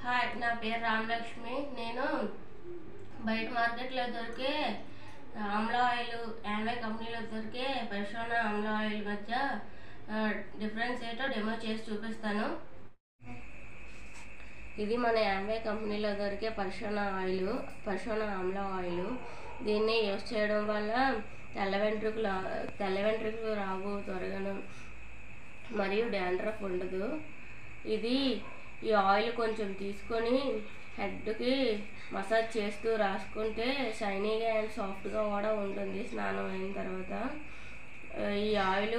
Hi, నా పేరు రామలక్ష్మి. నేను బయట మార్కెట్లో దొరికే ఆమ్లా ఆయిల్, యాన్వే కంపెనీలో దొరికే పర్సోనా ఆమ్లా ఆయిల్ మధ్య డిఫరెన్స్ ఏంటో డెమో చేసి చూపిస్తాను. ఇది మన యాన్వే కంపెనీలో దొరికే పర్సోనా ఆమ్లా ఆయిల్. దీన్ని యూస్ చేయడం వల్ల తెల్ల వెంట్రుకలు రావు త్వరగాను, మరియు డాండ్రఫ్ ఉండదు. ఈ ఆయిల్ కొంచెం తీసుకొని హెడ్కి మసాజ్ చేస్తూ రాసుకుంటే షైనీగా అండ్ సాఫ్ట్గా కూడా ఉంటుంది స్నానం అయిన తర్వాత. ఈ ఆయిల్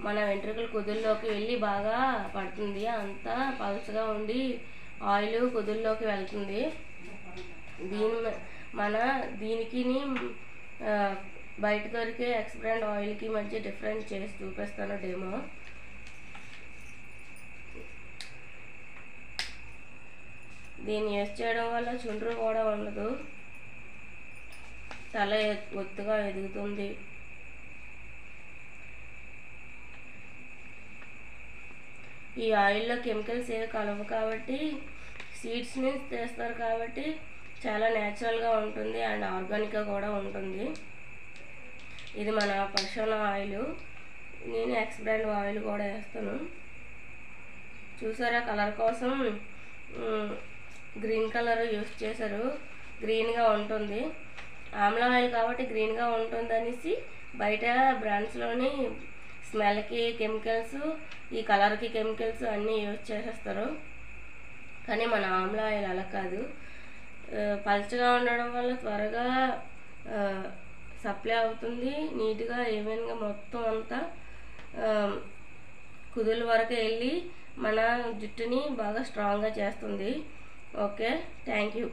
మన వెంట్రుకల కుదుల్లోకి వెళ్ళి బాగా పడుతుంది. అంతా పలుచగా ఉండి ఆయిల్ కుదుల్లోకి వెళ్తుంది. దీనికి బయట దొరికే ఎక్స్ బ్రాండ్ ఆయిల్కి మధ్య డిఫరెన్స్ చేసి చూపిస్తాను డెమో. దీన్ని యూస్ చేయడం వల్ల చుండ్రు కూడా ఉండదు, తల ఒత్తుగా ఎదుగుతుంది. ఈ ఆయిల్లో కెమికల్స్ ఏవి కలవు కాబట్టి, సీడ్స్ నుంచి చేస్తారు కాబట్టి చాలా న్యాచురల్గా ఉంటుంది అండ్ ఆర్గానిక్గా కూడా ఉంటుంది. ఇది మన పర్సోనా ఆయిల్. నేను ఎక్స్ బ్రాండ్ ఆయిల్ కూడా వేస్తాను. చూసారా, కలర్ కోసం గ్రీన్ కలర్ యూస్ చేశారు, గ్రీన్గా ఉంటుంది. ఆమ్లా ఆయిల్ కాబట్టి గ్రీన్గా ఉంటుంది అనేసి బయట బ్రాండ్స్లోని స్మెల్కి కెమికల్స్, ఈ కలర్కి కెమికల్స్ అన్నీ యూజ్ చేసేస్తారు. కానీ మన ఆమ్లా ఆయిల్ అలా కాదు. పల్చగా ఉండడం వల్ల త్వరగా సప్లై అవుతుంది, నీట్గా ఈవెన్గా మొత్తం అంతా కుదుల వరకు వెళ్ళి మన జుట్టుని బాగా స్ట్రాంగ్గా చేస్తుంది. Okay, thank you.